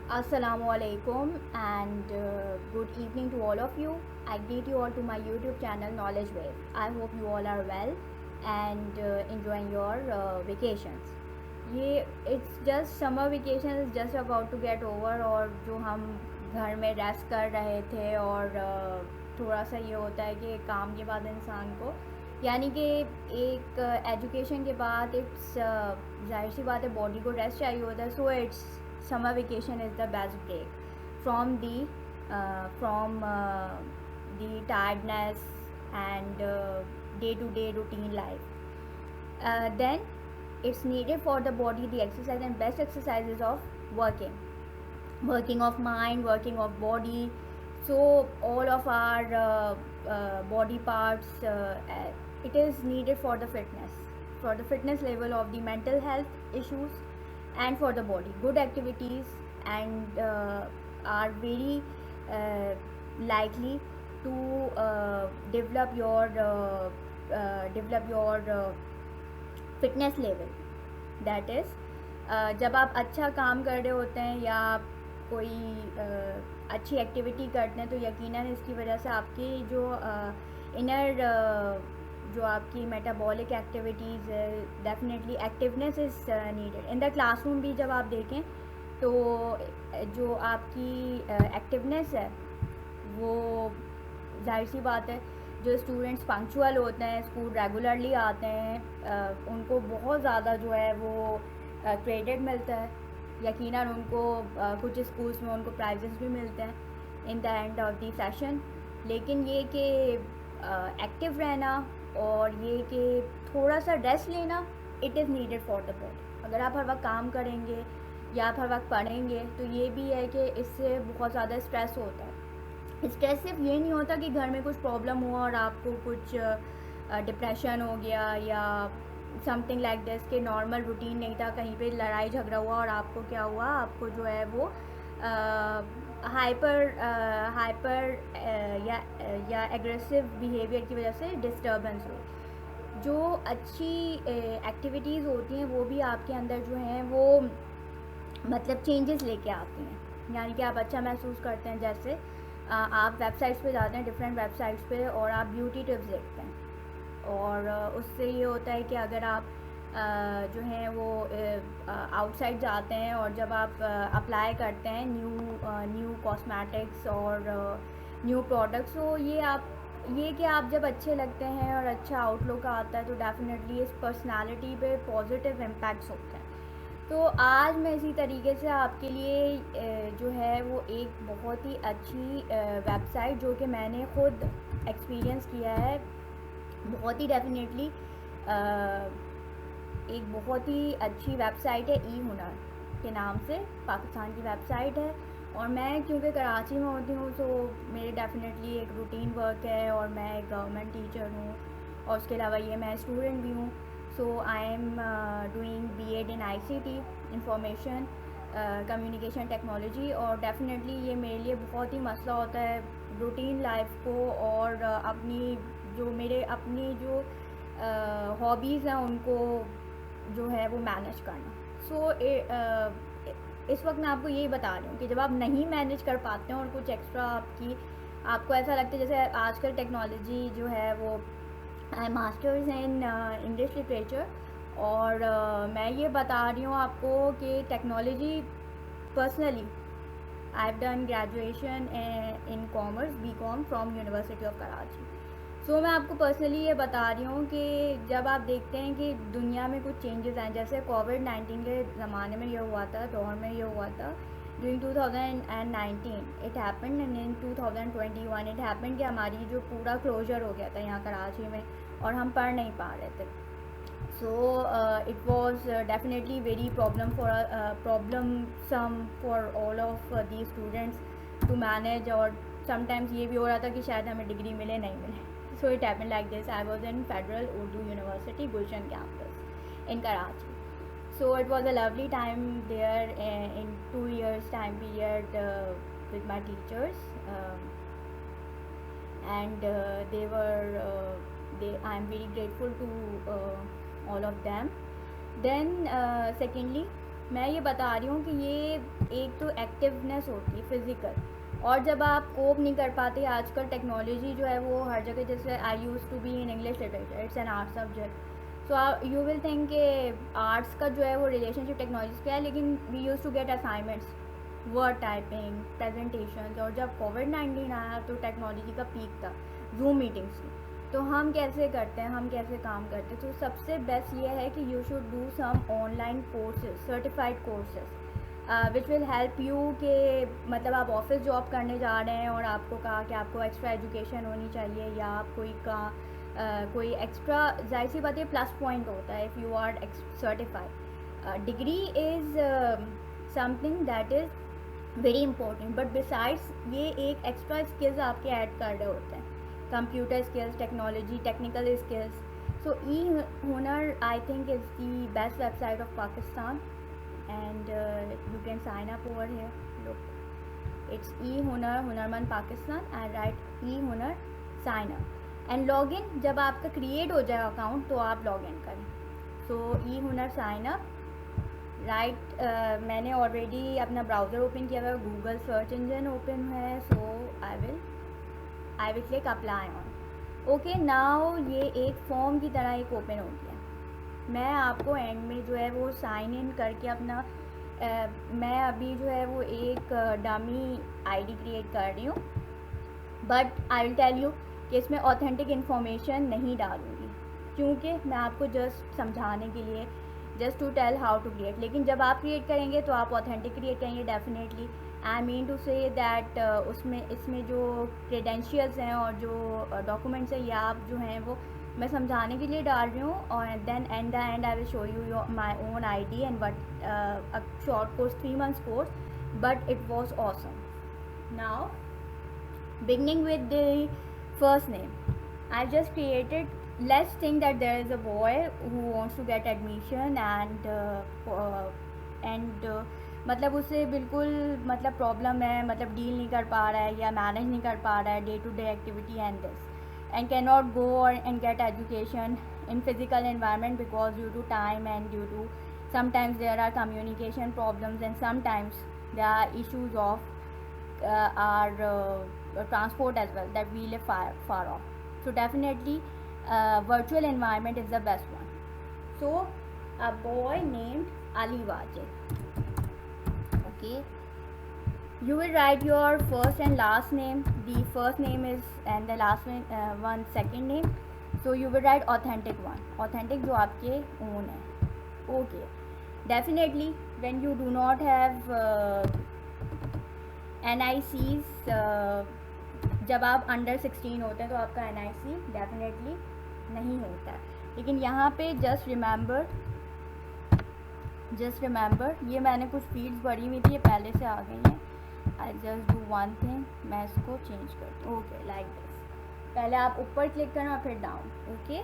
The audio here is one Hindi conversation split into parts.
Assalamualaikum and good evening to all of you. I greet you all to my YouTube channel Knowledge Wave. I hope you all are well and enjoying your vacations. ये it's just summer vacation is just about to get over और जो हम घर में रेस्ट कर रहे थे और थोड़ा सा ये होता है कि काम के बाद इंसान को यानी कि एक एजुकेशन के बाद इट्स जाहिर सी बात है बॉडी को रेस्ट चाहिए होता है so it's summer vacation is the best break from the tiredness and day-to-day routine life. Then it's needed for the body the exercise and best exercises of working of mind, working of body. So all of our body parts, it is needed for the fitness level of the mental health issues and for the body. Good activities and are very likely to develop your fitness level that is जब आप अच्छा काम कर रहे होते हैं या आप कोई अच्छी एक्टिविटी करते हैं तो यकीनन इसकी वजह से आपकी जो इनर जो आपकी मेटाबॉलिक एक्टिविटीज़ है definitely activeness is needed in the classroom भी जब आप देखें तो जो आपकी एक्टिवनेस है वो जाहिर सी बात है जो स्टूडेंट्स पंक्चुअल होते हैं स्कूल रेगुलरली आते हैं उनको बहुत ज़्यादा जो है वो क्रेडिट मिलता है यकीनन उनको कुछ स्कूल्स में उनको प्राइजेस भी मिलते हैं इन the end of the session लेकिन ये कि एक्टिव रहना और ये कि थोड़ा सा रेस्ट लेना it is needed for the body अगर आप हर वक्त काम करेंगे या आप हर वक्त पढ़ेंगे तो ये भी है कि इससे बहुत ज़्यादा स्ट्रेस होता है स्ट्रेस सिर्फ ये नहीं होता कि घर में कुछ प्रॉब्लम हुआ और आपको कुछ डिप्रेशन हो गया या समथिंग लाइक दिस कि नॉर्मल रूटीन नहीं था कहीं पे लड़ाई झगड़ा हुआ और आपको क्या हुआ आपको जो है वो हाइपर या एग्रेसिव बिहेवियर की वजह से डिस्टर्बेंस हुई जो अच्छी एक्टिविटीज़ होती हैं वो भी आपके अंदर जो हैं वो मतलब चेंजेस लेके आती हैं यानी कि आप अच्छा महसूस करते हैं जैसे आप वेबसाइट्स पे जाते हैं डिफरेंट वेबसाइट्स पे और आप ब्यूटी टिप्स देखते हैं और उससे ये होता है कि अगर आप जो हैं वो आउटसाइड जाते हैं और जब आप अप्लाई करते हैं न्यू कॉस्मेटिक्स और न्यू प्रोडक्ट्स तो ये कि आप जब अच्छे लगते हैं और अच्छा आउटलुक आता है तो डेफिनेटली इस पर्सनालिटी पे पॉजिटिव इम्पैक्ट्स होते हैं तो आज मैं इसी तरीके से आपके लिए जो है वो एक बहुत ही अच्छी वेबसाइट जो कि मैंने ख़ुद एक्सपीरियंस किया है बहुत ही डेफिनेटली एक बहुत ही अच्छी वेबसाइट है ई हुनर के नाम से पाकिस्तान की वेबसाइट है और मैं क्योंकि कराची में होती हूँ तो मेरे डेफिनेटली एक रूटीन वर्क है और मैं एक गवर्नमेंट टीचर हूँ और उसके अलावा ये मैं स्टूडेंट भी हूँ so I am doing B.Ed in ICT information communication technology और डेफिनेटली ये मेरे लिए बहुत ही मसला होता है रूटीन लाइफ को और अपनी जो हॉबीज़ हैं उनको जो है वो मैनेज करना इस वक्त मैं आपको यही बता रही हूँ कि जब आप नहीं मैनेज कर पाते हैं और कुछ एक्स्ट्रा आपको ऐसा लगता है जैसे आजकल टेक्नोलॉजी जो है वो I masters in English literature और मैं ये बता रही हूँ आपको कि technology personally I have done graduation in commerce BCom from university of Karachi so मैं आपको पर्सनली ये बता रही हूँ कि जब आप देखते हैं कि दुनिया में कुछ चेंजेस आए जैसे कोविड-19 के ज़माने में ये हुआ था दौर में ये हुआ था during 2019 it happened and in 2021 it happened कि हमारी जो पूरा क्लोजर हो गया था यहाँ कराची में और हम पढ़ नहीं पा रहे थे so it was definitely very problem some for all of the students to manage और समटाइम्स ये भी हो रहा था कि शायद हमें डिग्री मिले नहीं मिले so it happened like this I was in federal Urdu university Gulshan campus in Karachi so it was a lovely time there in 2 years time period with my teachers and I'm very grateful to all of them then secondly मैं ये बता रही हूँ कि ये एक तो एक्टिवनेस होती है फिज़िकल, और जब आप कोप नहीं कर पाते, आजकल टेक्नोलॉजी जो है वो हर जगह, जैसे I use to be in English literature, it's an art subject, so you will think कि आर्ट्स का जो है वो रिलेशनशिप टेक्नोलॉजी का है, लेकिन we use to get assignments, word typing, presentation, और जब कोविड-19 आया तो टेक्नोलॉजी का पीक था, जूम मीटिंग्स की। तो हम कैसे करते हैं, हम कैसे काम करते हैं, तो सबसे बेस्ट ये है कि you should do some online courses, certified courses which will help you कि मतलब आप ऑफिस जॉब करने जा रहे हैं और आपको कहा कि आपको एक्स्ट्रा एजुकेशन होनी चाहिए, या आप कोई एक्स्ट्रा, जाहिर सी बात है प्लस पॉइंट होता है if you are certified. Degree is something that is very important, but besides ये एक एक्स्ट्रा स्किल्स आपके ऐड कर रहे होते हैं, computer skills, technology, technical skills. So e-Hunar I think is the best website of Pakistan, and you can sign up over here. Look, it's e-Hunar, Hunarmand Pakistan, and write e-Hunar, sign up and log in। जब आपका क्रिएट हो जाए अकाउंट तो आप लॉग इन करें। So e-Hunar sign up, right. मैंने ऑलरेडी अपना ब्राउज़र ओपन किया हुआ है, गूगल सर्च इंजन ओपन है, so I will click apply on. Okay, now ये एक फॉर्म की तरह एक ओपन हो गया। मैं आपको एंड में जो है वो साइन इन करके अपना मैं अभी जो है वो एक डमी आईडी क्रिएट कर रही हूँ, but I will tell you कि इसमें ऑथेंटिक इन्फॉर्मेशन नहीं डालूँगी, क्योंकि मैं आपको जस्ट समझाने के लिए, just to tell how to create. लेकिन जब आप क्रिएट करेंगे तो आप ऑथेंटिक क्रिएट करेंगे definitely. I mean to say that इसमें जो क्रेडेंशियल्स हैं और जो डॉक्यूमेंट्स हैं, ये आप जो हैं वो मैं समझाने के लिए डाल रही हूँ, और then at the end I will show you my own ID and but a short course 3 months course, but it was awesome. Now beginning with the first name, I just created, let's think that there is a boy who wants to get admission and मतलब उसे बिल्कुल मतलब प्रॉब्लम है, मतलब डील नहीं कर पा रहा है या मैनेज नहीं कर पा रहा है day to day activity and this, and cannot go and get education in physical environment because due to time and due to sometimes there are communication problems, and sometimes there are issues of our transport as well, that we live far off. So definitely virtual environment is the best one. So a boy named Ali Wajid. Okay, you will write your first and last name. The first name is and the last one second name. So you will write authentic one, authentic जो आपके own है. Okay, definitely when you do not have NICs, जब आप अंडर 16 होते हैं तो आपका NIC डेफिनेटली नहीं होता है, लेकिन यहाँ पे जस्ट रिमेंबर ये मैंने कुछ फील्ड्स भरी हुई थी, ये पहले से आ गई हैं। I just do one thing, मैं इसको चेंज करती हूँ। ओके, लाइक दिस, पहले आप ऊपर क्लिक करना फिर डाउन। ओके,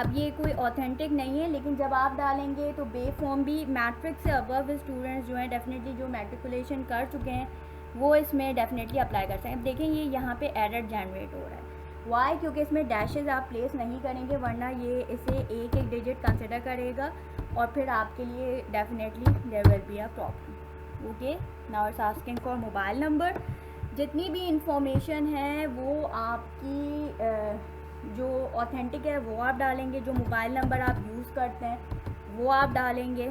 अब ये कोई ऑथेंटिक नहीं है, लेकिन जब आप डालेंगे तो बे फॉर्म भी मैट्रिक से अबव स्टूडेंट्स जो हैं डेफिनेटली जो मैट्रिकुलेशन कर चुके हैं वो इसमें डेफिनेटली अप्लाई कर सकते हैं। देखें ये यहाँ पे एरर जनरेट हो रहा है, वाई? क्योंकि इसमें डैशेज आप प्लेस नहीं करेंगे, वरना ये इसे एक एक डिजिट कंसिडर करेगा और फिर आपके लिए definitely there will be a problem. Okay, now it's asking for mobile number. जितनी भी इंफॉर्मेशन है वो आपकी जो ऑथेंटिक है वो आप डालेंगे, जो मोबाइल नंबर आप यूज़ करते हैं वो आप डालेंगे,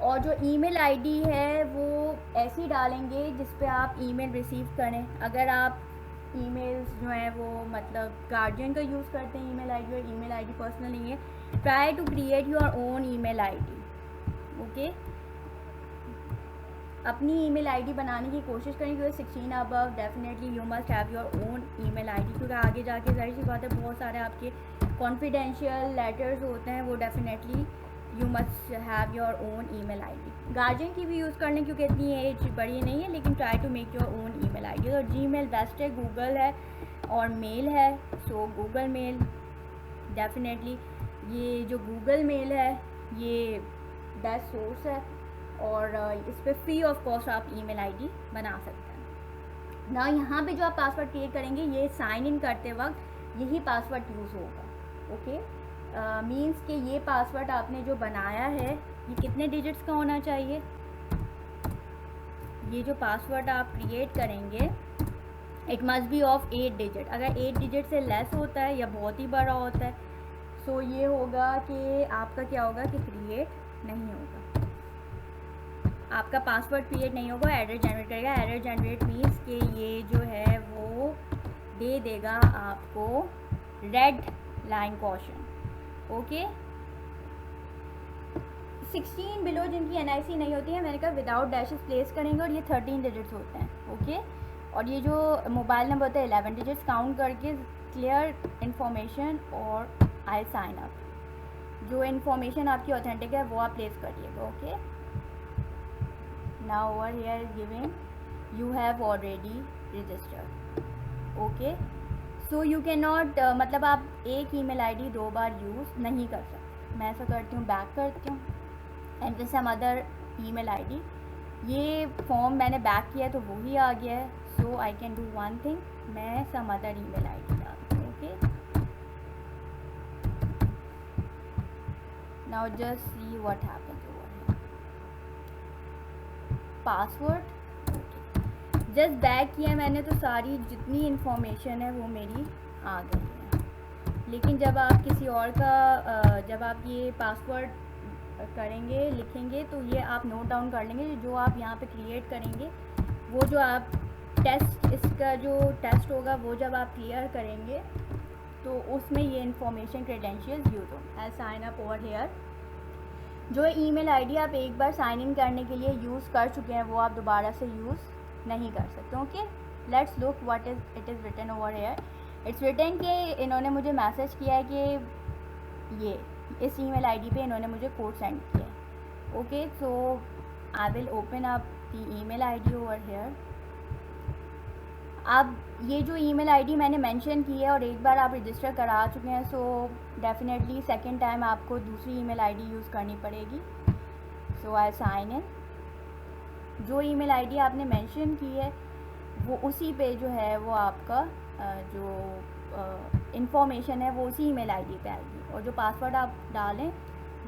और जो ईमेल आईडी है वो ऐसी डालेंगे जिस पे आप ईमेल रिसीव करें। अगर आप ईमेल्स जो हैं वो मतलब गार्जियन का यूज़ करते हैं ईमेल आईडी, और ईमेल आईडी पर्सनल नहीं है, try to create your own email ID. Okay, अपनी ईमेल आईडी बनाने की कोशिश करें, क्योंकि 16 above definitely you must have your own email ID, क्योंकि आगे जाके जाहिर सी बात है बहुत सारे आपके कॉन्फिडेंशियल लेटर्स होते हैं, वो definitely you must have your own email ID. Guardian की भी यूज़ करने, क्योंकि इतनी एज बड़ी नहीं है, लेकिन try to make your own email ID. और जीमेल बेस्ट है, गूगल है और मेल है, सो गूगल मेल डेफिनेटली, ये जो गूगल मेल है ये बेस्ट सोर्स है, और इस पर फ्री ऑफ कॉस्ट आप ईमेल आईडी बना सकते हैं ना। यहाँ पे जो आप पासवर्ड क्रिएट करेंगे ये साइन इन करते वक्त यही पासवर्ड यूज़ होगा। ओके, मीन्स कि ये पासवर्ड आपने जो बनाया है ये कितने डिजिट्स का होना चाहिए। ये जो पासवर्ड आप क्रिएट करेंगे it must be of 8 digit. अगर 8 डिजिट से लेस होता है या बहुत ही बड़ा होता है सो ये होगा कि आपका क्या होगा कि क्रिएट नहीं होगा, आपका पासवर्ड क्रिएट नहीं होगा, एरर जनरेट करेगा। एरर जनरेट मीन्स कि ये जो है वो दे देगा आपको red line caution. Okay, 16 below जिनकी NIC नहीं होती है मैंने कहा विदाउट डैशेस प्लेस करेंगे और ये 13 डिजिट्स होते हैं। ओके, और ये जो मोबाइल नंबर होता है 11 डिजिट्स काउंट करके क्लियर इन्फॉर्मेशन और आई साइन अप। जो इन्फॉर्मेशन आपकी ऑथेंटिक है वो आप प्लेस करिएगा। Okay, now over here giving you have already registered. Okay, so you can not मतलब आप एक ईमेल आईडी 2 बार यूज़ नहीं कर सकते। मैं ऐसा करती हूँ, बैक करती हूँ and with some other email ID. ये फॉर्म मैंने बैक किया तो वही आ गया है, so I can do one thing, मैं सम अदर ईमेल आईडी डालती हूँ। Okay, now just see what happens over here. Password just back किया मैंने तो सारी जितनी इन्फॉर्मेशन है वो मेरी आ गई है। लेकिन जब आप किसी और का जब आप ये पासवर्ड करेंगे लिखेंगे तो ये आप नोट डाउन कर लेंगे। जो आप यहाँ पे क्रिएट करेंगे वो जो आप टेस्ट, इसका जो टेस्ट होगा वो जब आप क्लियर करेंगे तो उसमें ये इन्फॉर्मेशन क्रेडेंशियल्स यूज हो। आई साइन अप ओवर हियर। जो ईमेल आईडी आप एक बार साइन इन करने के लिए यूज़ कर चुके हैं वो आप दोबारा से यूज़ नहीं कर सकते। Okay, let's look what is it is written over here. It's written कि इन्होंने मुझे मैसेज किया है कि ये इस ईमेल आईडी पे इन्होंने मुझे कोड सेंड किया है। Okay, so I will open up the email ID over here. अब ये जो ईमेल आईडी मैंने मेंशन की है और एक बार आप रजिस्टर करा चुके हैं सो डेफिनेटली सेकंड टाइम आपको दूसरी ईमेल आईडी यूज़ करनी पड़ेगी। सो आई साइन इन। जो ईमेल आईडी आपने मेंशन की है वो उसी पे जो है वो आपका जो इन्फॉर्मेशन है वो उसी ईमेल आईडी पे आएगी और जो पासवर्ड आप डालें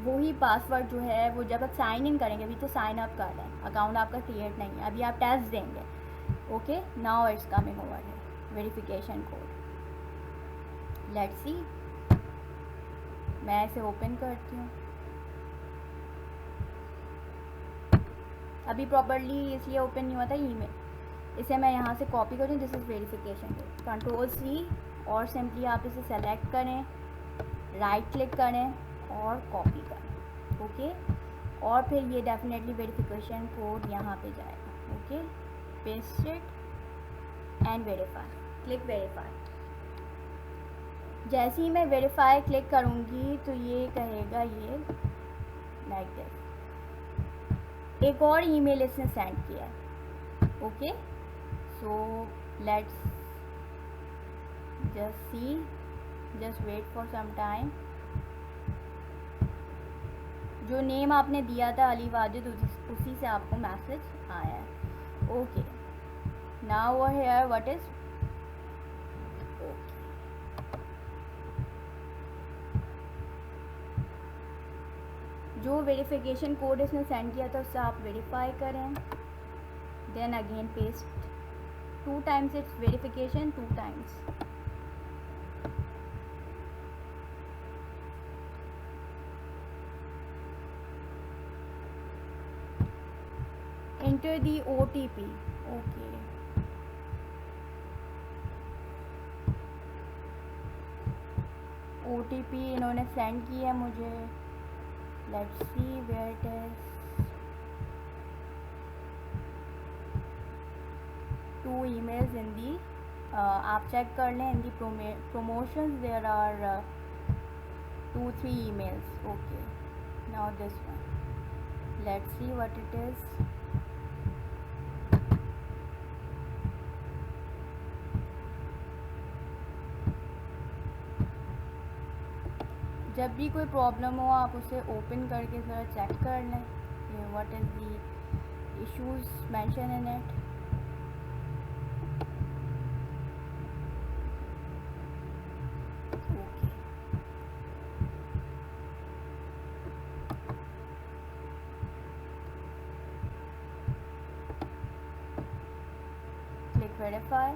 वही पासवर्ड जो है वो जब आप साइन इन करेंगे, अभी तो साइन अप कर लें, अकाउंट आपका क्रिएट नहीं है, अभी आप टेस्ट देंगे। Okay, now it's coming over है वेरिफिकेशन कोड। लेट्स सी, मैं इसे ओपन करती हूँ। अभी प्रॉपर्ली इसलिए ओपन नहीं हुआ था ईमेल, इसे मैं यहाँ से कॉपी करूँ। This is verification code, control C और सिंपली आप इसे सेलेक्ट करें, राइट क्लिक करें और कॉपी करें। ओके, और फिर ये डेफिनेटली वेरिफिकेशन कोड यहाँ पे जाएगा। Okay, paste it and verify, click verify. जैसे ही मैं वेरीफाई क्लिक करूँगी तो ये कहेगा ये लाइक दिस, एक और ईमेल इसने सेंड किया है। Okay, so let's just see, just wait for some time. जो नेम आपने दिया था अली वाजिद उसी से आपको मैसेज आया है। Okay, now over here what is जो वेरिफिकेशन कोड इसने सेंड किया था उससे आप वेरीफाई करें, then again paste 2 times it's verification 2 times. enter the OTP। Okay, OTP इन्होंने सेंड किया मुझे। Let's see where it is. 2 emails in the आप चेक कर लें इन दी promotions there are 2-3 emails। okay, now this one, let's see what it is। जब भी कोई प्रॉब्लम हो आप उसे ओपन करके ज़रा चेक कर लें कि what is the issues mention in it. verify.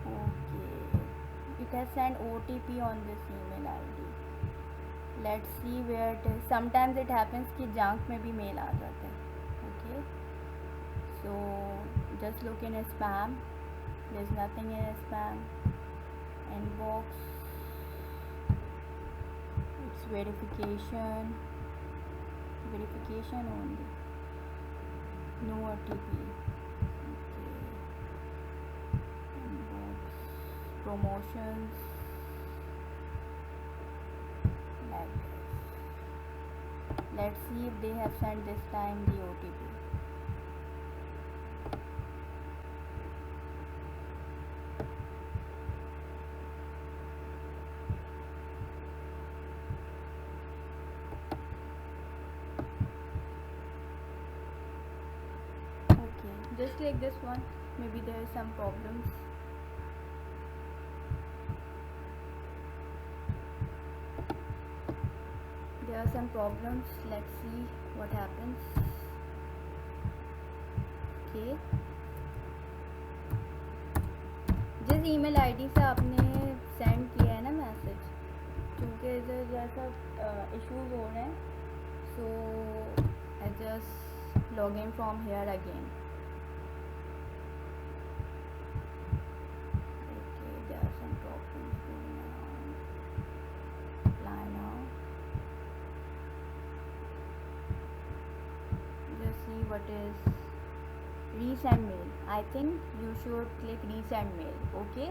Okay, it has sent OTP on this email ID. Let's see where it is. Sometimes it happens कि junk में भी mail आ जाता है. Okay, so just look in a spam. There's nothing in a spam. Inbox, it's verification only, no OTP. Okay, inbox, promotions, like this. Let's see if they have sent this time the OTP. Just click this one, maybe there is some problems. There are some problems, let's see what happens. Okay, जिस email ID से आपने सेंड किया है ना मैसेज, क्योंकि इधर जैसा इश्यूज हो रहे हैं, so I just log in from here again. What is resend mail? I think you should click resend mail. Okay,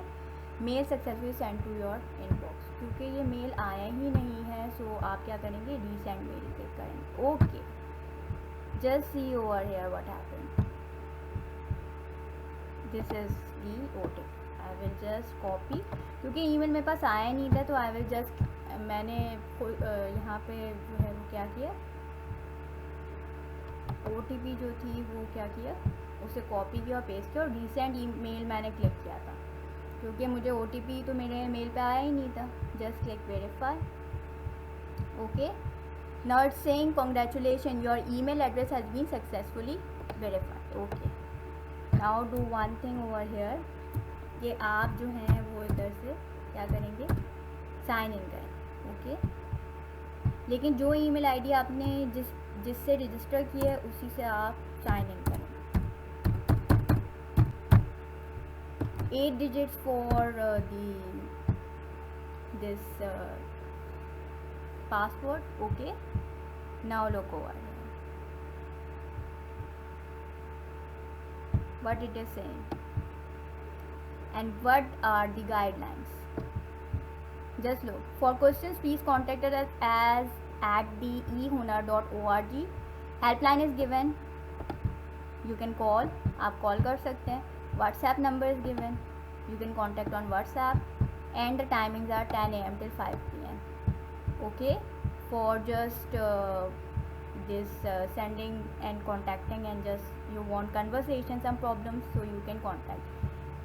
mail successfully sent to your inbox. क्योंकि ये मेल आया ही नहीं है, so आप क्या करेंगे, resend mail क्लिक करेंगे. Okay, just see over here what happened. This is the OTP. I will just copy, क्योंकि email मेरे पास आया नहीं था, तो I will just मैंने यहाँ पे जो है वो क्या किया, OTP जो थी वो क्या किया, उसे कॉपी किया, पेस्ट किया और रीसेंट ईमेल मैंने क्लिक किया था, क्योंकि मुझे OTP तो मेरे मेल पे आया ही नहीं था. Just click verify. Okay, now it's saying congratulation, your email address has been successfully verified. Okay, now do one thing over here, ये आप जो हैं वो इधर से क्या करेंगे, साइन इन करें. ओके, लेकिन जो ईमेल आईडी आपने जिससे रजिस्टर किया है उसी से आप साइन इन करें. 8 digits for this password. Okay, now look over here what it is saying and what are the guidelines. Just look. For questions please contact us as at the ehunar.org. Helpline is given, you can call, आप कॉल कर सकते हैं. WhatsApp number is given, you can contact on WhatsApp, and the timings are 10 AM till 5 PM. Okay, for just this sending and contacting, and just you want conversation, some problems, so you can contact.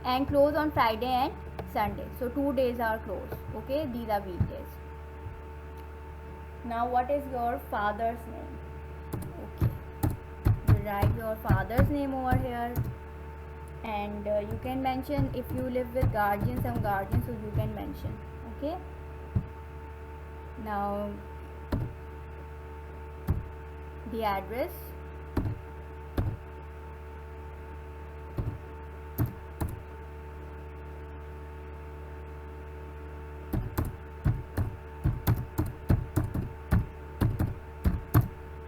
And close on Friday and Sunday, so 2 days are closed. Okay, these are weekdays. Now what is your father's name? Okay, you write your father's name over here, and you can mention, if you live with guardians, some guardians, so you can mention. Okay, now the address,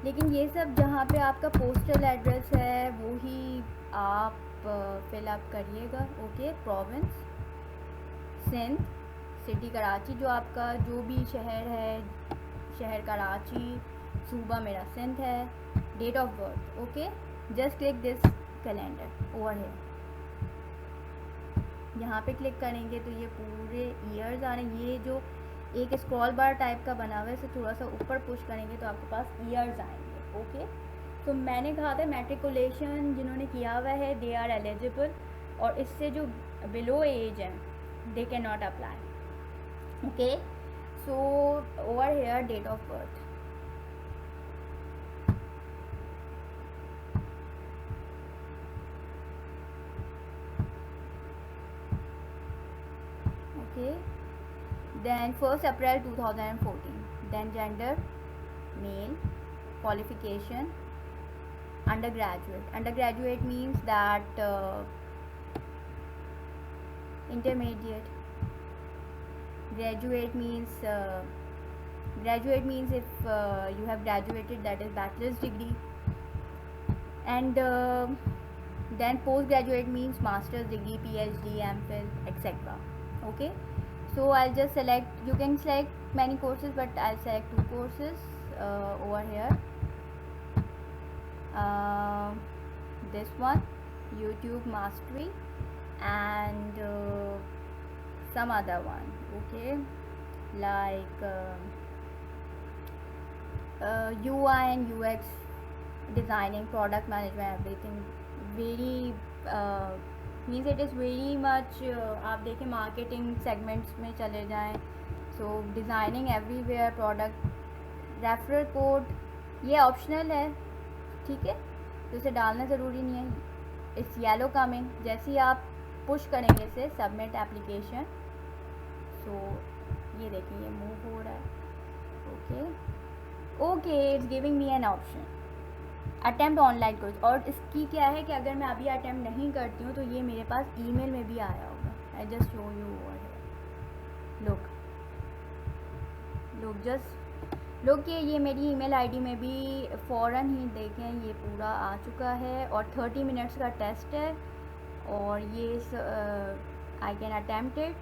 लेकिन ये सब जहाँ पे आपका पोस्टल एड्रेस है वो ही आप फिल अप करिएगा. Okay, province Sindh, city Karachi, जो आपका जो भी शहर है, शहर कराची, सूबा मेरा सिंध है. Date of birth. Okay, just click this calendar over है. यहाँ पे क्लिक करेंगे तो ये पूरे ईयर्स आ रहे हैं. ये जो एक स्क्रॉल बार टाइप का बना हुआ है, इसे थोड़ा सा ऊपर पुश करेंगे तो आपके पास ईयर्स आएंगे. ओके, तो मैंने कहा था मैट्रिकुलेशन जिन्होंने किया हुआ है दे आर एलिजिबल, और इससे जो बिलो एज है they cannot apply. Okay, so over here, date of birth. Okay, then 1st April 2014. Then gender, male. Qualification, undergraduate. Undergraduate means that intermediate. Graduate means if you have graduated, that is bachelor's degree. And then postgraduate means master's degree, PhD, MPhil, etc. Okay, so I'll just select, you can select many courses, but I'll select 2 courses over here. This one, YouTube Mastery, and some other one. Okay, like UI and UX designing, product management, everything. Very means it is very much, आप देखें मार्केटिंग सेगमेंट्स में चले जाएं, so designing everywhere, product, referral code ये ऑप्शनल है, ठीक है, तो इसे डालना ज़रूरी नहीं है। इट्स येलो कमिंग, जैसे ही आप पुश करेंगे इसे सबमिट एप्लीकेशन, सो ये देखिए ये मूव हो रहा है। Okay, it's giving me an option attempt online course, और इसकी क्या है कि अगर मैं अभी अटैम्प्ट नहीं करती हूँ तो ये मेरे पास ईमेल में भी आया होगा। आई just show you over here, look ये मेरी ईमेल आईडी में भी फ़ौरन ही देखें ये पूरा आ चुका है, और 30 मिनट्स का टेस्ट है, और ये आई कैन अटैम्प्ट इट,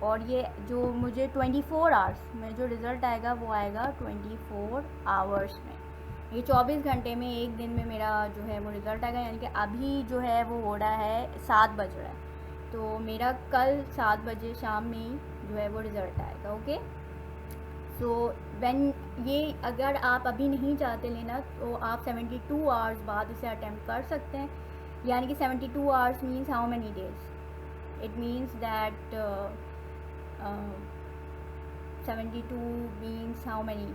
और ये जो मुझे 24 आवर्स में जो रिज़ल्ट आएगा वो आएगा 24 आवर्स में, ये 24 घंटे में, एक दिन में मेरा जो है वो रिज़ल्ट आएगा। यानी कि अभी जो है वो हो रहा है 7 बज रहा है, तो मेरा कल 7 बजे शाम में ही जो है वो रिज़ल्ट आएगा। ओके, सो व्हेन ये अगर आप अभी नहीं चाहते लेना तो आप 72 आवर्स बाद इसे अटैम्प्ट कर सकते हैं। यानी कि 72 hours means how many days, it means that 72 means how many,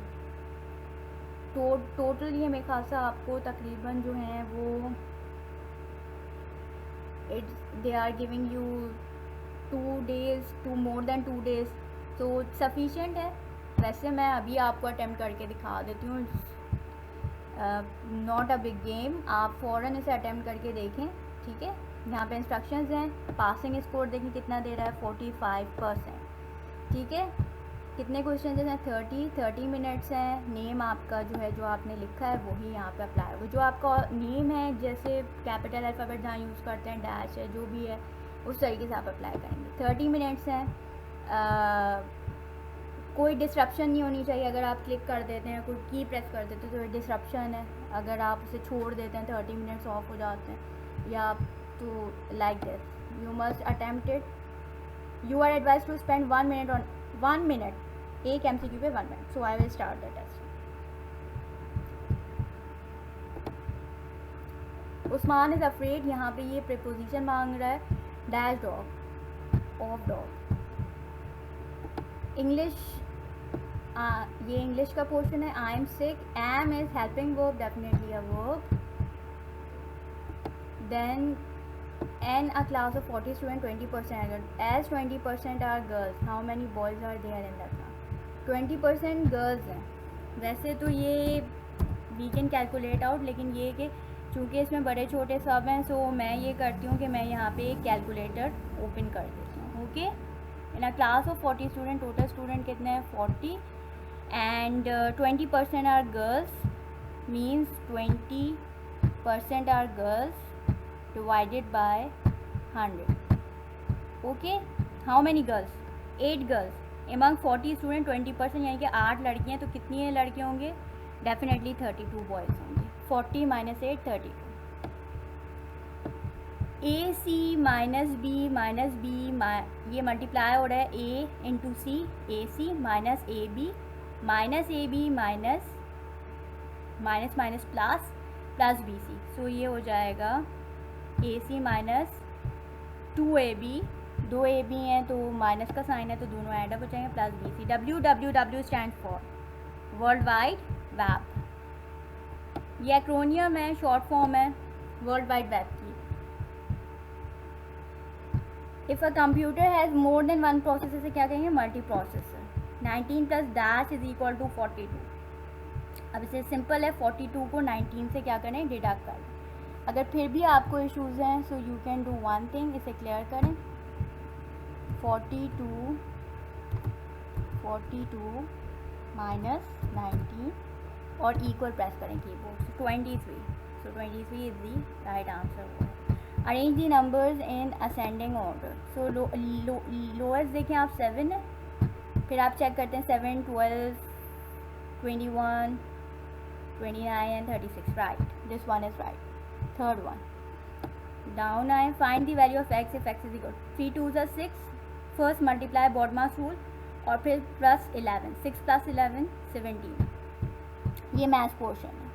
total ये मेरे ख्याल से आपको तकरीबन जो हैं वो they are giving you 2 days to more than 2 days, तो सफिशेंट है। वैसे मैं अभी आपको अटेम्प्ट करके दिखा देती हूँ, नॉट अ बिग गेम, आप फ़ौरन इसे अटेम्प्ट करके देखें, ठीक है। यहाँ पे इंस्ट्रक्शंस हैं, पासिंग स्कोर देखें कितना दे रहा है, 45%, ठीक है। कितने क्वेश्चन हैं, 30 मिनट्स हैं। नेम आपका जो है, जो आपने लिखा है वही यहाँ पे अप्लाई होगा। जो आपका नेम है, जैसे कैपिटल अल्फ़ाबेट जहाँ यूज़ करते हैं, डैश है, जो भी है उस तरीके से आप अप्लाई करेंगे। 30 मिनट्स हैं, कोई डिस्ट्रप्शन नहीं होनी चाहिए। अगर आप क्लिक कर देते हैं, कोई की प्रेस कर देते हैं तो डिस्ट्रप्शन है। अगर आप उसे छोड़ देते हैं 30 मिनट्स ऑफ हो जाते हैं, या तो like this you must attempt it. You are advise to spend 1 minute on 1 minute, एक MCQ पे 1 minute. So I will start the test. Usman is afraid, यहाँ पे ये प्रीपोजिशन मांग रहा है, dash dog, of dog. English, ये इंग्लिश का पोर्शन है। I am sick, am is helping verb, definitely a verb. Then in a class of 40 students, 20% are, as 20% are girls, how many boys are there in the class? 20% girls हैं। वैसे तो ये वी कैन कैलकुलेट आउट, लेकिन ये कि चूँकि इसमें बड़े छोटे सब हैं, सो मैं ये करती हूँ कि मैं यहाँ पे एक कैलकुलेटर ओपन कर देती हूँ। Okay, in a class of 40 student, total student कितने हैं, 40, and 20% are girls, means 20% are girls divided by 100. Okay, how many girls? 8 girls. Among 40 students, 20%, यानी कि 8 लड़कियाँ, तो कितनी है लड़के होंगे, डेफिनेटली 32 बॉयज़ होंगे। 40 - 8, 32। AC माइनस बी ये मल्टीप्लाई हो रहा है, A into C, AC minus AB minus plus BC, so ये हो जाएगा AC माइनस 2AB दो ए बी हैं तो माइनस का साइन है तो दोनों एड अप हो जाएंगे, plus B C. WWW stand for world wide web. ये एक्रोनियम है, शॉर्ट फॉर्म है वर्ल्ड वाइड वेब की। If a computer has more than one processor से क्या कहेंगे, multi processor. 19 plus dash is equal to 42। अब इसे सिंपल है, 42 को 19 से क्या करें, डिडक्ट करें। अगर फिर भी आपको इश्यूज़ हैं so you can do one thing, इसे क्लियर करें। 42 माइनस 19 और इक्वल प्रेस करें कीबोर्ड से 23। सो 23 is the right answer. Arrange the numbers in ascending order. So lowest देखें आप 7 है, फिर आप चेक करते हैं 7, 12, 21, 29 and 36। Right, this one is right. Third one down आए, find the value of x if x is equal 3 2 6। First multiply BODMAS rule और फिर प्लस 11, 6 प्लस 11 17। ये मैथ्स पोर्शन है।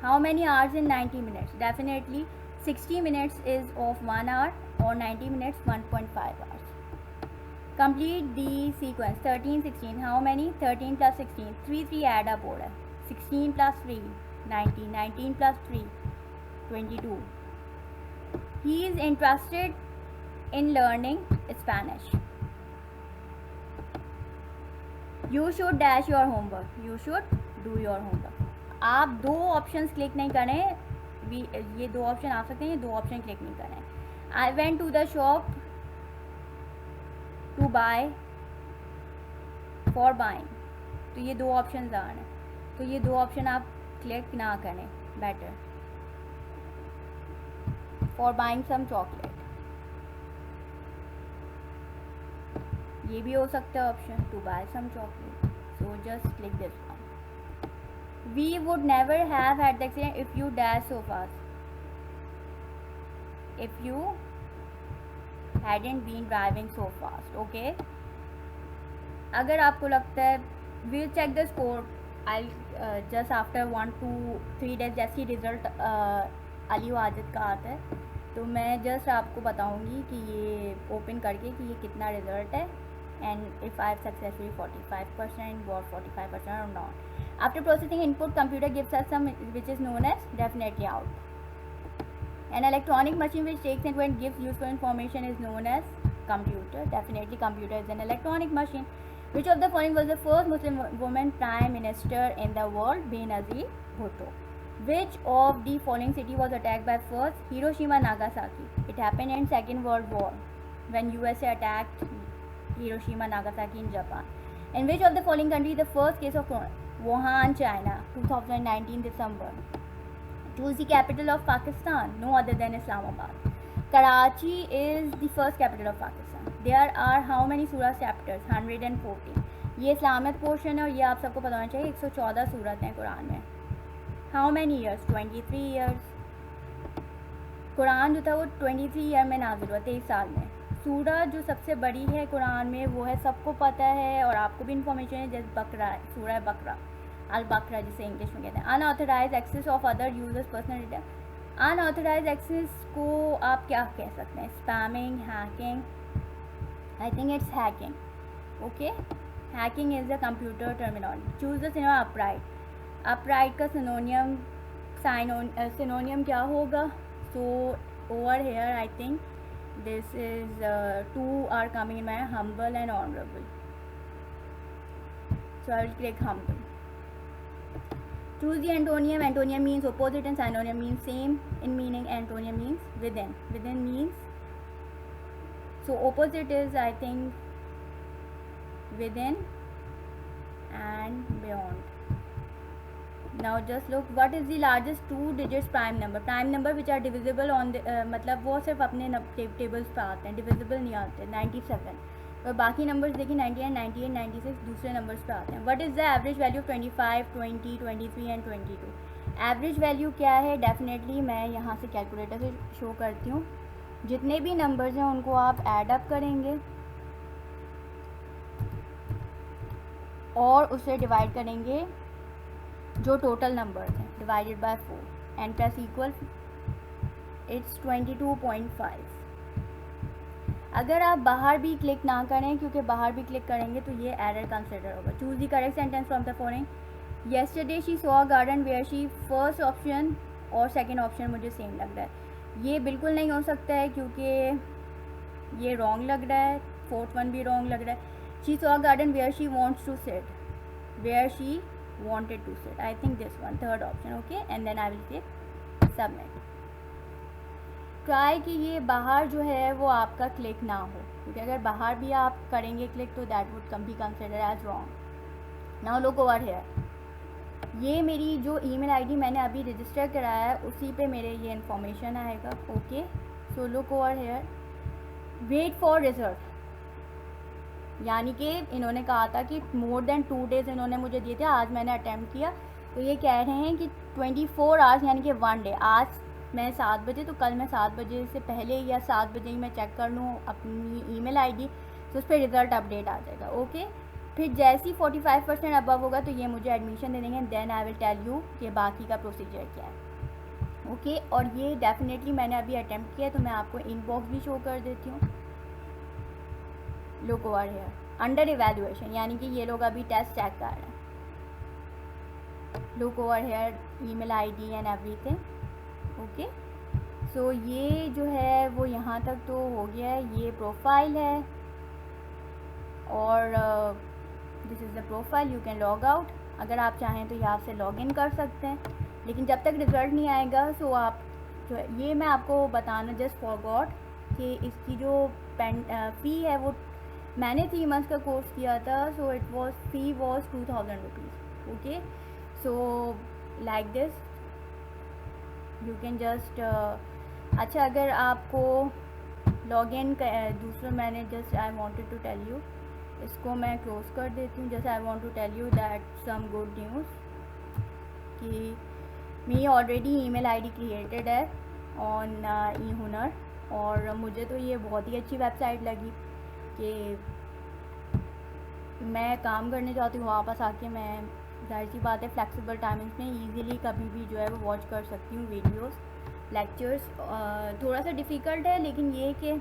How many hours in 90 minutes, definitely 60 minutes is of 1 hour और 90 minutes 1.5 hours. Complete the sequence 13 16। How many, 13 plus 16, 3 3 add up हो रहा है, 16 plus 3 19, 19 plus 3 22। He is interested in learning Spanish. You should dash your homework. You should do your homework. आप दो ऑप्शंस क्लिक नहीं करें, ये दो ऑप्शन आ सकते हैं, ये दो ऑप्शन क्लिक नहीं करें। I went to the shop to buy for buying, तो ये दो ऑप्शन आ रहे हैं, तो ये दो ऑप्शन आप क्लिक ना करें, better. For buying some chocolate, ये भी हो सकता है option, to buy some chocolate. So just click this one. We would never have had the accident if you dash so fast, if you hadn't been driving so fast. Okay, अगर आपको लगता है, we'll check the score I just after 1 2 3 days, जैसे ही रिजल्ट अली वाजिद का आता है तो मैं जस्ट आपको बताऊंगी कि ये ओपन करके कि ये कितना रिजल्ट है, and if I have successfully 45% or 45% or not. After processing input, computer gives us some which is known as definitely out. An electronic machine which takes input and gives useful information is known as computer. Definitely computer is an electronic machine. Which of the following was the first Muslim woman prime minister in the world? Benazir Bhutto. Which of the following city was attacked by first? Hiroshima, Nagasaki. It happened in Second World War when USA attacked Hiroshima, Nagasaki in Japan. In which of the following country the first case of corona? Wuhan, China, 2019 December. Choose the capital of Pakistan. No other than Islamabad. Karachi is the first capital of Pakistan. There are how many surah chapters? 114. ये इस्लामिक पोर्शन है और ये आप सबको पता होना चाहिए। 114 सूरत हैं कुरान में। How many years? 23 years. Quran जो था वो 23 ईयर में नाजिल हुआ, 23 साल में। सूरा जो सबसे बड़ी है कुरान में वो है, सबको पता है और आपको भी इंफॉर्मेशन है, जैसे बकरा है, सूरा बकरा, अल बकरा जिसे इंग्लिश में कहते हैं। Unauthorise access of other users personal data. Unauthorise access को आप क्या कह सकते हैं? Spamming, hacking. I think it's hacking. Okay, hacking is the computer terminology. Choose the synonym upright. Upright का सिनोनियम क्या होगा? So over here I think this is two are coming in my humble and honorable, so I will click humble. Choose the antonym. Antonym means opposite and synonym means same in meaning. Antonym means within. Within means, so opposite is I think within and beyond. Now just look, what is the largest 2 digits prime number? Prime number which are divisible on the मतलब वो सिर्फ अपने टेबल्स पे आते हैं, डिविजिबल नहीं आते। 97 और बाकी नंबर्स देखिए 98 98 96 दूसरे नंबर्स पे आते हैं। What is the average value of 25 20 23 and 22? Average value क्या है? डेफिनेटली मैं यहाँ से कैलकुलेटर से शो करती हूँ। जितने भी नंबर्स हैं उनको आप ऐड अप करेंगे और उसे डिवाइड करेंगे जो टोटल नंबर हैं, divided by 4 and plus equal, it's 22.5। अगर आप बाहर भी क्लिक ना करें, क्योंकि बाहर भी क्लिक करेंगे तो ये एरर कंसिडर होगा। Choose the correct sentence from the following. Yesterday she saw a garden where she, first option और सेकंड ऑप्शन मुझे सेम लग रहा है। ये बिल्कुल नहीं हो सकता है क्योंकि ये रॉन्ग लग रहा है। फोर्थ वन भी रॉन्ग लग रहा है। She saw a garden where she wants to sit, where she wanted to sit. I think this one, third option. Okay, and then I will click submit. Try कि ये बाहर जो है वो आपका क्लिक ना हो, क्योंकि अगर बाहर भी आप करेंगे क्लिक तो that would come be consider as wrong. Now look over here. ये मेरी जो ईमेल आईडी मैंने अभी रजिस्टर कराया है उसी पे मेरे ये इन्फॉर्मेशन आएगा। Okay, so look over here, wait for result. यानी कि इन्होंने कहा था कि मोर देन 2 डेज़ इन्होंने मुझे दिए थे। आज मैंने अटैम्प्ट किया तो ये कह रहे हैं कि 24 आवर्स यानी कि 1 डे। आज मैं 7 बजे, तो कल मैं 7 बजे से पहले या 7 बजे ही मैं चेक कर लूँ अपनी ईमेल आईडी, तो उस पर रिज़ल्ट अपडेट आ जाएगा। ओके, फिर जैसे ही 45% अबव होगा तो ये मुझे एडमिशन दे देंगे। Then I will tell you कि बाकी का प्रोसीजर क्या है। ओके, और ये डेफिनेटली मैंने अभी अटैम्प्ट किया है, तो मैं आपको इनबॉक्स भी शो कर देती हूँ। Look over here, under evaluation, यानी कि ये लोग अभी टेस्ट चेक कर रहे हैं। Look over here, email ID and everything. Okay, so ये जो है वो यहाँ तक तो हो गया है। ये प्रोफाइल है और this is the profile. You can log out. अगर आप चाहें तो यहाँ से लॉग इन कर सकते हैं, लेकिन जब तक रिज़ल्ट नहीं आएगा सो आप जो है, ये मैं आपको बताना जस्ट फॉरगॉट कि इसकी जो फ़ी है वो, मैंने 3 मंथ्स का कोर्स किया था, so it was fee was 2000 rupees. Okay, so like this you can just अच्छा, अगर आपको लॉग इन दूसरा, मैंने just I wanted to tell you, इसको मैं क्लोज कर देती हूँ। Just I want to tell you that some good news कि मेरी ऑलरेडी ईमेल आईडी क्रिएटेड है ऑन eHunar, और मुझे तो ये बहुत ही अच्छी वेबसाइट लगी कि मैं काम करने जाती हूँ, वापस आके मैं जाहिर सी बात है फ्लेक्सिबल टाइमिंग्स में ईज़िली कभी भी जो है वो वॉच कर सकती हूँ वीडियोस, लेक्चर्स। थोड़ा सा डिफ़िकल्ट है लेकिन ये कि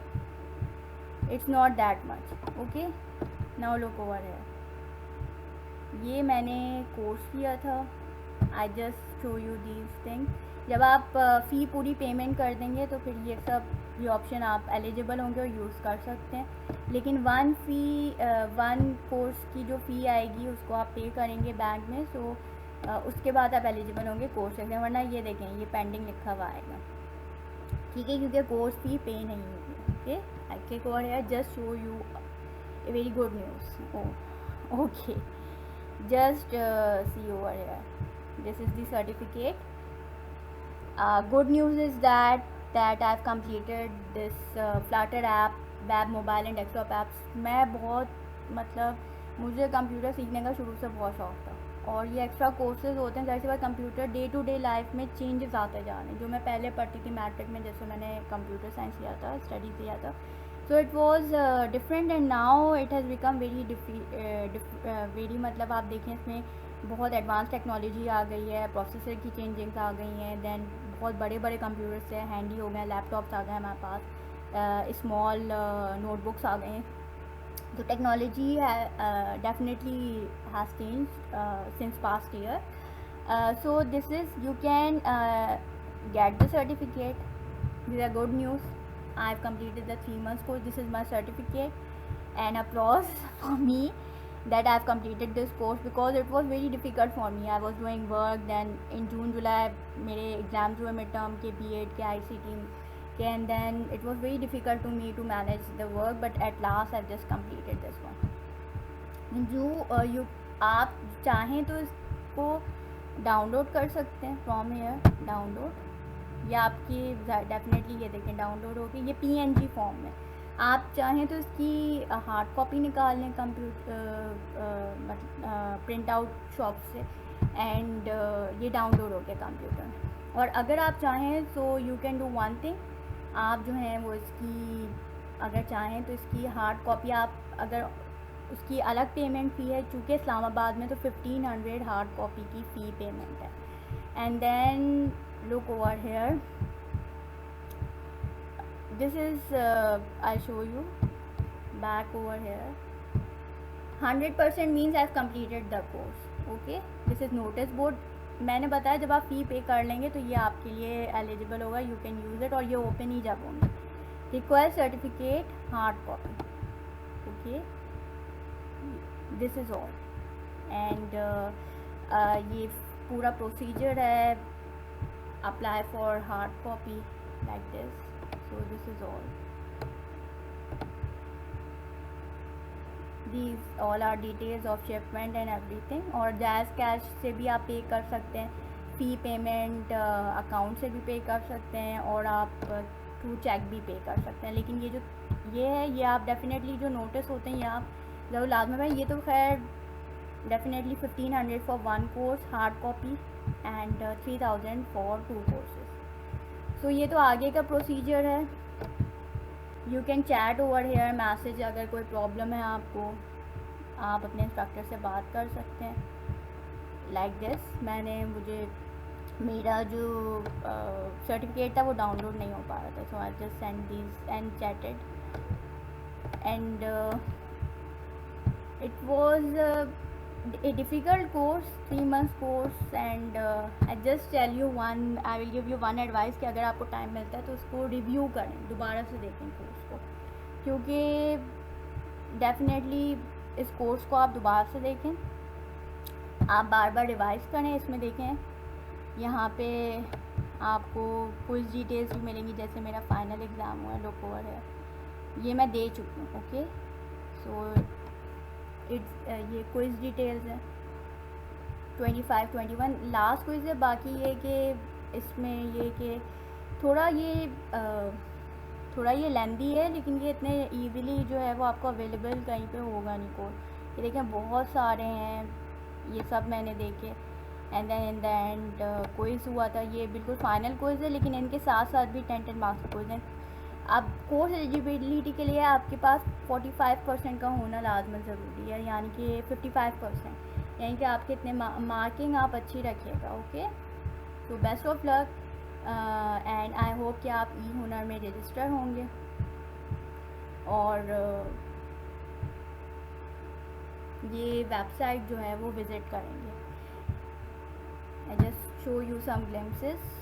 it's not that much. Okay, now look over है, ये मैंने कोर्स किया था। आई just show you these thing. जब आप फ़ी पूरी पेमेंट कर देंगे तो फिर ये सब ये ऑप्शन आप एलिजिबल होंगे और यूज़ कर सकते हैं। लेकिन वन कोर्स की जो फ़ी आएगी उसको आप पे करेंगे बैंक में, सो उसके बाद आप एलिजिबल होंगे कोर्स करने। वरना ये देखें, ये पेंडिंग लिखा हुआ आएगा, ठीक है, क्योंकि कोर्स फ़ी पे नहीं होगी। Okay, I click over here, just show U a very good news. Okay, just see over here, this is the certificate. Good news is that I've completed this Flutter app, web, mobile and desktop apps. मैं बहुत मतलब मुझे कंप्यूटर सीखने का शुरू से बहुत शौक था, और ये एक्स्ट्रा कोर्सेज होते हैं। जैसे बात computer day to day life में चेंजेस आते जा रहे हैं। जो मैं पहले पढ़ती थी मैट्रिक में, जैसे मैंने कंप्यूटर साइंस लिया था, स्टडी किया था, so it was different and now it has become very मतलब आप देखें इसमें बहुत एडवांस टेक्नोलॉजी आ गई है, प्रोसेसर की चेंजिंग्स आ गई हैं, देन बहुत बड़े बड़े कंप्यूटर्स हैं, हैंडी हो गए, लैपटॉप्स आ गए हमारे पास, स्मॉल नोटबुक्स आ गए हैं। तो technology definitely has changed since past year. so this is, you can get the certificate. These are good news. I've completed the 3 months course. This is my certificate, and applause for me that I've completed this course because it was very difficult for me. I was doing work, then in June July मेरे एग्ज़ाम्स हुए मिड टर्म के, BEd के, ICT के, and then it was very difficult to me to manage the work, but at last I've just completed this one. जो आप चाहें तो इसको डाउनलोड कर सकते हैं फ्रॉम हेयर डाउनलोड, या आपकी डेफिनेटली ये देखें डाउनलोड होगी, ये PNG फॉर्म में। आप चाहें तो इसकी हार्ड कॉपी निकाल लें प्रिंट आउट शॉप से, एंड ये डाउनलोड हो गया कंप्यूटर में। और अगर आप चाहें तो you can do one thing, आप जो हैं वो इसकी अगर चाहें तो इसकी हार्ड कॉपी आप, अगर उसकी अलग पेमेंट फ़ी है, चूँकि इस्लामाबाद में तो 1500 हार्ड कॉपी की फ़ी पेमेंट है। And then look over here, this is I'll show you back over here. 100% means I've completed the course. Okay, this is notice board. मैंने बताया जब आप फ़ी पे कर लेंगे तो ये आपके लिए एलिजिबल होगा, यू कैन यूज़ इट, और ये ओपन ही जब होंगे. Require certificate hard copy. Okay, this is all. And ये पूरा प्रोसीजर है. Apply for hard copy like this. So this is all. these all are details of shipment and everything. और जैज़ कैश से भी आप पे कर सकते हैं, फ़ी पेमेंट अकाउंट से भी पे कर सकते हैं, और आप थ्रू चेक भी पे कर सकते हैं. लेकिन ये है, ये आप डेफिनेटली जो नोटिस होते हैं ये आप ज़रूर लाजमी है. ये तो खैर definitely 1500 for 1 course hard copy and 3000 for 2 courses. So ये तो आगे का प्रोसीजर है. You can chat over here message. अगर कोई प्रॉब्लम है आपको, आप अपने इंस्ट्रक्टर से बात कर सकते हैं लाइक दिस. मेरा जो सर्टिफिकेट था वो डाउनलोड नहीं हो पा रहा था, so I just send this and chatted. And it was a difficult course, 3 months course. And I just tell you one, I will give you one advice कि अगर आपको टाइम मिलता है तो उसको रिव्यू करें, दोबारा से देखें कोर्स को, क्योंकि डेफिनेटली इस कोर्स को आप दोबारा से देखें, आप बार बार रिवाइज करें. इसमें देखें यहाँ पे आपको कुछ डिटेल्स भी मिलेंगी, जैसे मेरा फाइनल एग्ज़ाम हुआ, लुक ओवर है, ये मैं दे चुकी हूँ. ओके, सो ये क्विज़ डिटेल्स है. 25, 21 लास्ट क्विज़ है. बाकी ये कि इसमें ये कि थोड़ा ये लेंदी है, लेकिन ये इतने इजीली जो है वो आपको अवेलेबल कहीं पे होगा नहीं. कोर्स ये देखें बहुत सारे हैं, ये सब मैंने देखे. And then in the end quiz हुआ था. ये बिल्कुल फाइनल क्विज़ है, लेकिन इनके साथ साथ भी 10 मार्क्स क्विज़ हैं. अब कोर्स एलिजिबिलिटी के लिए आपके पास 45% का होना लाजमन ज़रूरी है, यानी कि 55%, यानी कि आपके इतने मार्किंग आप अच्छी रखिएगा. ओके, तो best of luck and I hope कि आप ई हुनर में रजिस्टर होंगे और ये वेबसाइट जो है वो विज़िट करेंगे. I just show you some glimpses.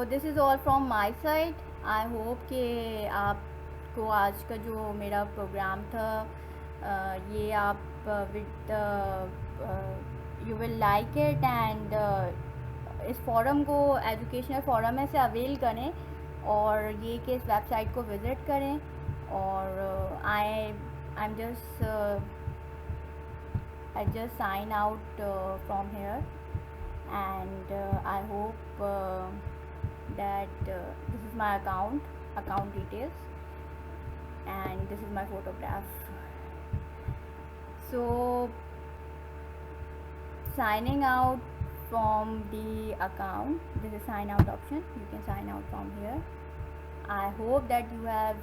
This is all from my side. I hope कि आपको आज का जो मेरा प्रोग्राम था ये आप with you will like it. And इस फोरम को एजुकेशनल फोरम है से अवेल करें और ये कि इस वेबसाइट को विज़िट करें. और आई just sign out from here. And I hope that this is my account details, and this is my photograph. So signing out from the account, this is sign out option, you can sign out from here. I hope that you have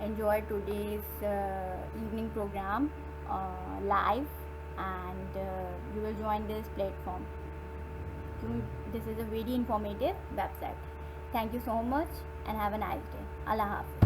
enjoyed today's evening program live, and you will join this platform. This is a very informative website. Thank you so much and have a nice day. Allah Hafiz.